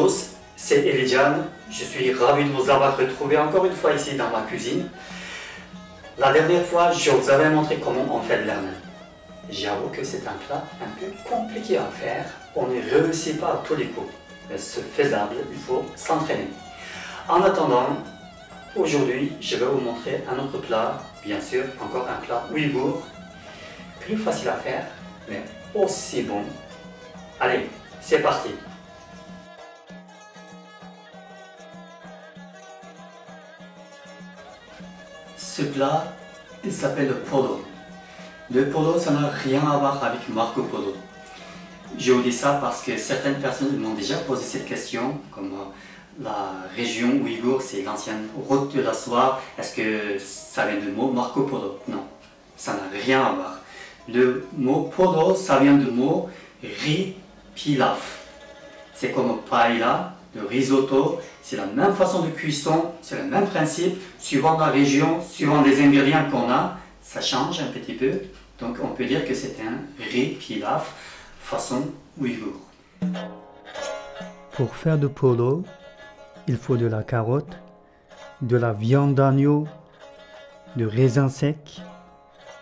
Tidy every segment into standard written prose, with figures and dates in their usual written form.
tous, c'est Elidiane. Je suis ravi de vous avoir retrouvé encore une fois ici dans ma cuisine. La dernière fois, je vous avais montré comment on fait de l'hermel. J'avoue que c'est un plat un peu compliqué à faire. On ne réussit pas à tous les coups. Mais c'est faisable, il faut s'entraîner. En attendant, aujourd'hui, je vais vous montrer un autre plat. Bien sûr, encore un plat ouïghour. Plus facile à faire, mais aussi bon. Allez, c'est parti! Ce plat, il s'appelle le polo. Le polo, ça n'a rien à voir avec Marco Polo. Je vous dis ça parce que certaines personnes m'ont déjà posé cette question, comme la région ouïghour, c'est l'ancienne route de la soie. Est-ce que ça vient du mot Marco Polo? Non, ça n'a rien à voir. Le mot polo, ça vient du mot riz pilaf. C'est comme paella, le risotto, c'est la même façon de cuisson, c'est le même principe, suivant la région, suivant les ingrédients qu'on a, ça change un petit peu. Donc on peut dire que c'est un riz pilaf façon ouïghour. Pour faire du polo, il faut de la carotte, de la viande d'agneau, du raisin sec,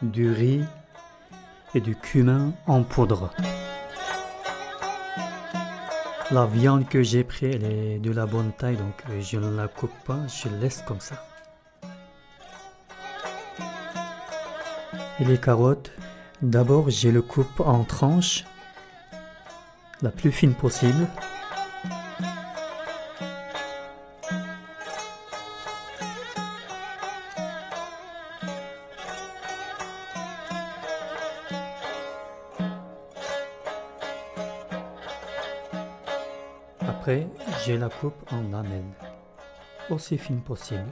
du riz et du cumin en poudre. La viande que j'ai prise, elle est de la bonne taille, donc je ne la coupe pas, je laisse comme ça. Et les carottes, d'abord je les coupe en tranches, la plus fine possible. Après, je la coupe en lamelles, aussi fine possible.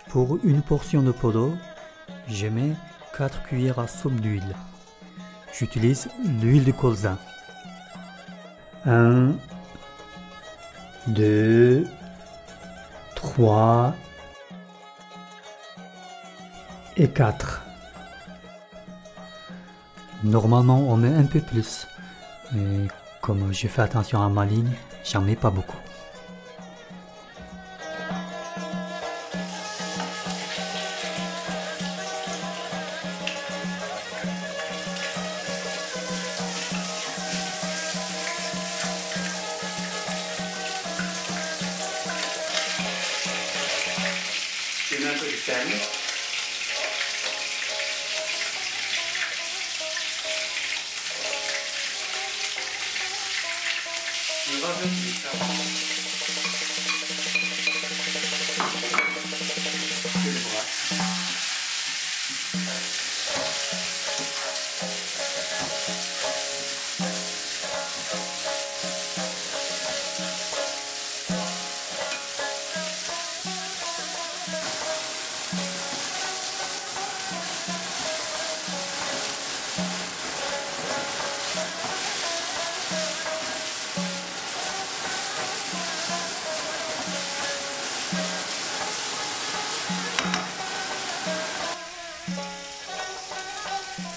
Pour une portion de polo, je mets 4 cuillères à soupe d'huile. J'utilise l'huile de colza. 1, 2, 3 et 4. Normalement, on met un peu plus, mais comme je fais attention à ma ligne, j'en mets pas beaucoup. Je mets un peu de sel. On va venir ça. Je le brasse.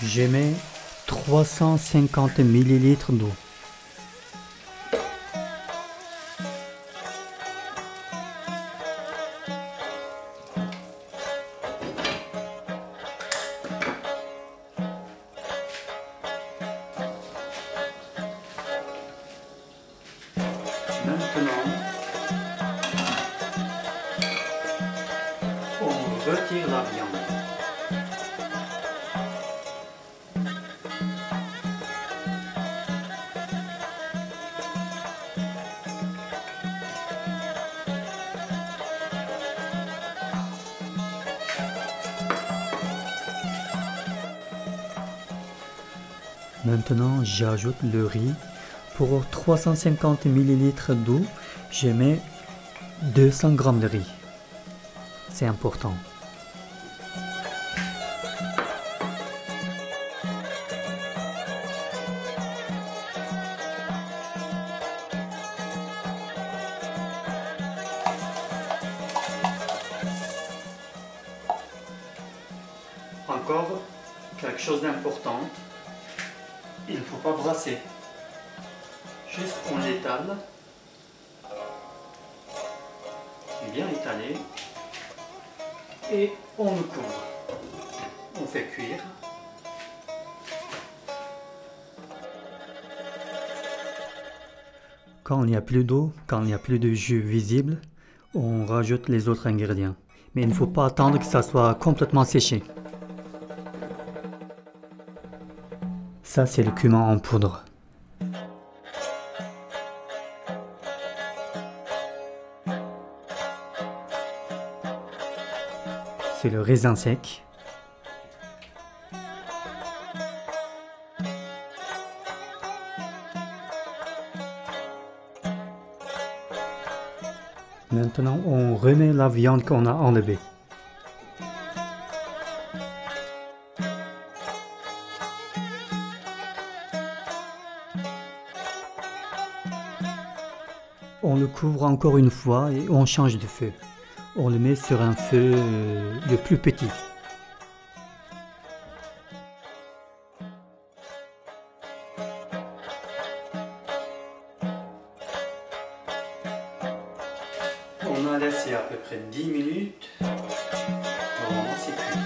Je mets 350 ml d'eau. Maintenant, on retire la viande. Maintenant, j'ajoute le riz. Pour 350 ml d'eau, je mets 200 g de riz. C'est important. encore quelque chose d'important. Il ne faut pas brasser. Juste on l'étale. Bien étalé. Et on le couvre. On fait cuire. Quand il n'y a plus d'eau, quand il n'y a plus de jus visible, on rajoute les autres ingrédients. Mais il ne faut pas attendre que ça soit complètement séché. Ça, c'est le cumin en poudre. C'est le raisin sec. Maintenant, on remet la viande qu'on a enlevée. On le couvre encore une fois et on change de feu. On le met sur un feu le plus petit. On a laissé à peu près 10 minutes. Normalement c'est cuit.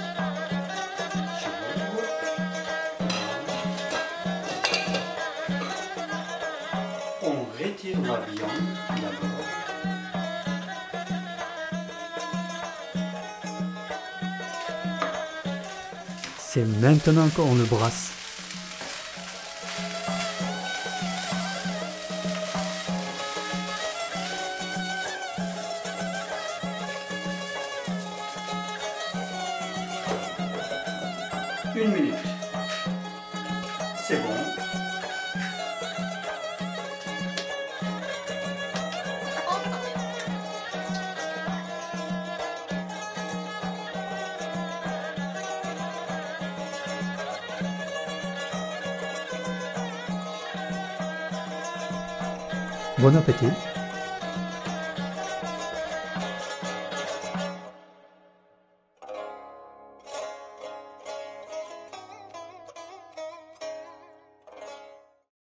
On retire la viande d'abord. C'est maintenant qu'on le brasse. Une minute. C'est bon. Bon appétit!